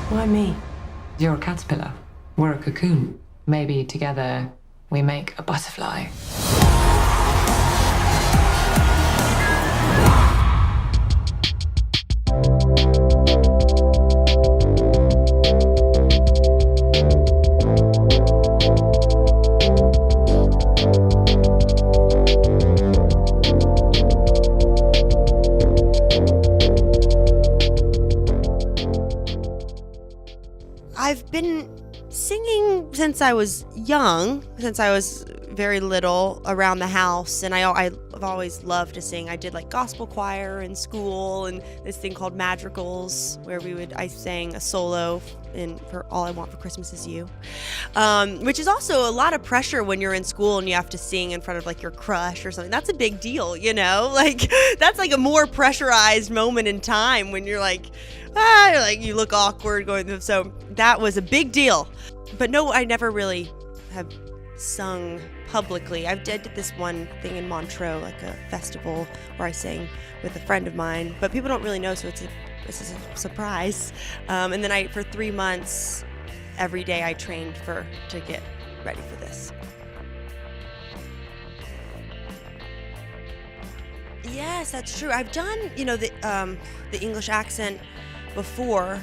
Why me? You're a caterpillar. We're a cocoon. Maybe together we make a butterfly. I've been singing since I was young, since I was very little, around the house, and I've always loved to sing. I did like gospel choir in school and this thing called madrigals where I sang a solo for All I Want for Christmas Is You, which is also a lot of pressure when you're in school and you have to sing in front of like your crush or something. That's a big deal, you know, like that's like a more pressurized moment in time when you're like, you look awkward going. So that was a big deal. But no, I never really have sung publicly. I did this one thing in Montreux, like a festival where I sang with a friend of mine, but people don't really know, so it's a surprise. And then for 3 months, every day I trained to get ready for this. Yes, that's true. I've done, the English accent before,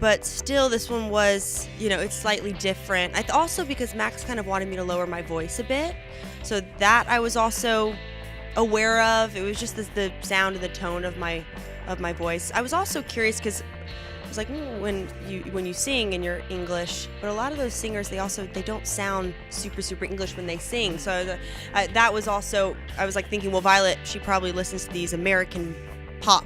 but still this one was, it's slightly different. Also because Max kind of wanted me to lower my voice a bit, so that I was also aware of. It was just the sound and the tone of my voice. I was also curious because I was like, when you sing and you're English, but a lot of those singers, they don't sound super, super English when they sing. So that was also, I was like thinking, well, Violet, she probably listens to these American pop,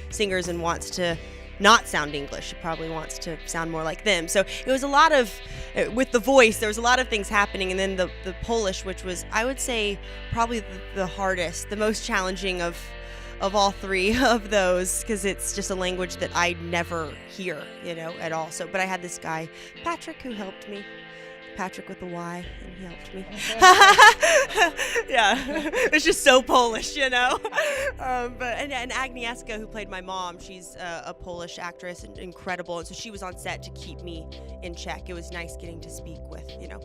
singers and wants to not sound English. She probably wants to sound more like them. So it was a lot of, with the voice, there was a lot of things happening. And then the Polish, which was, I would say, probably the hardest, the most challenging of all three of those, because it's just a language that I never hear, at all. So, but I had this guy, Patrick, who helped me. Patrick with a Y, and he helped me. Yeah, it's just so Polish, But and Agnieszka, who played my mom, she's a Polish actress and incredible, and so she was on set to keep me in check. It was nice getting to speak with, someone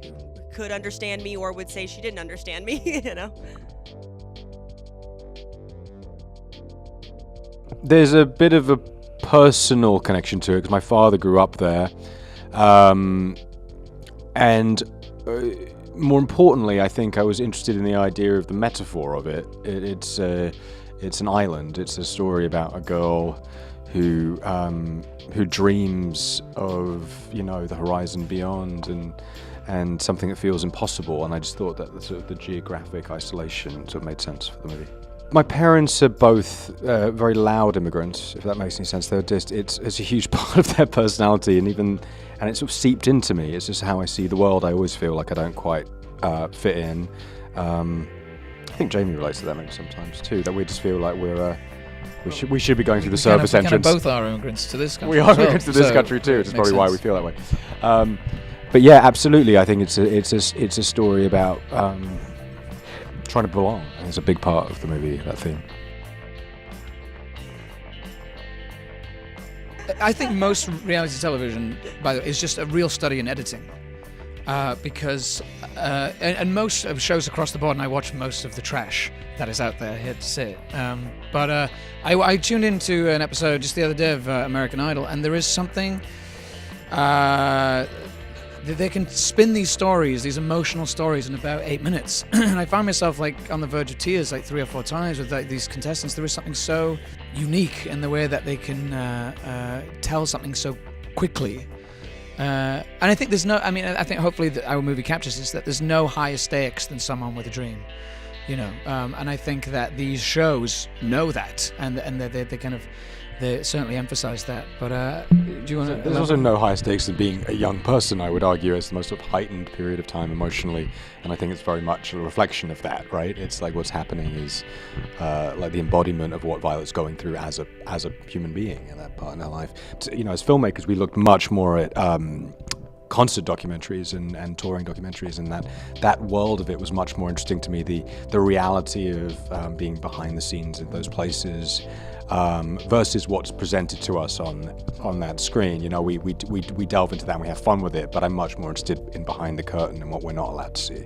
who could understand me or would say she didn't understand me, There's a bit of a personal connection to it because my father grew up there. And more importantly, I think I was interested in the idea of the metaphor of it. It's an island. It's a story about a girl who dreams of the horizon beyond and something that feels impossible. And I just thought that the geographic isolation sort of made sense for the movie. My parents are both very loud immigrants, if that makes any sense. They're just it's a huge part of their personality, and it sort of seeped into me. It's just how I see the world. I always feel like I don't quite fit in. I think Jamie relates to that maybe sometimes too. That we just feel like we should be going through the service entrance. We both are immigrants to this country. We are immigrants to this country too, which is probably why we feel that way. But yeah, absolutely. I think it's a story about trying to belong. And it's a big part of the movie, that theme. I think most reality television, by the way, is just a real study in editing. Because and most of shows across the board, and I watch most of the trash that is out there here to sit. But I tuned into an episode just the other day of American Idol, and there is something. They can spin these stories, these emotional stories, in about 8 minutes. And I found myself like on the verge of tears like 3 or 4 times with like these contestants. There is something so unique in the way that they can tell something so quickly. And I think I think hopefully that our movie captures this, that there's no higher stakes than Someone with a Dream. And I think that these shows know that, and they kind of, they certainly emphasize that. But do you want to? There's also no higher stakes than being a young person. I would argue it's the most sort of heightened period of time emotionally, and I think it's very much a reflection of that. Right? It's like what's happening is like the embodiment of what Violet's going through as a human being in that part in her life. As filmmakers, we looked much more at concert documentaries and touring documentaries, and that world of it was much more interesting to me. The reality of being behind the scenes in those places versus what's presented to us on that screen. You know, we delve into that and we have fun with it, but I'm much more interested in behind the curtain and what we're not allowed to see.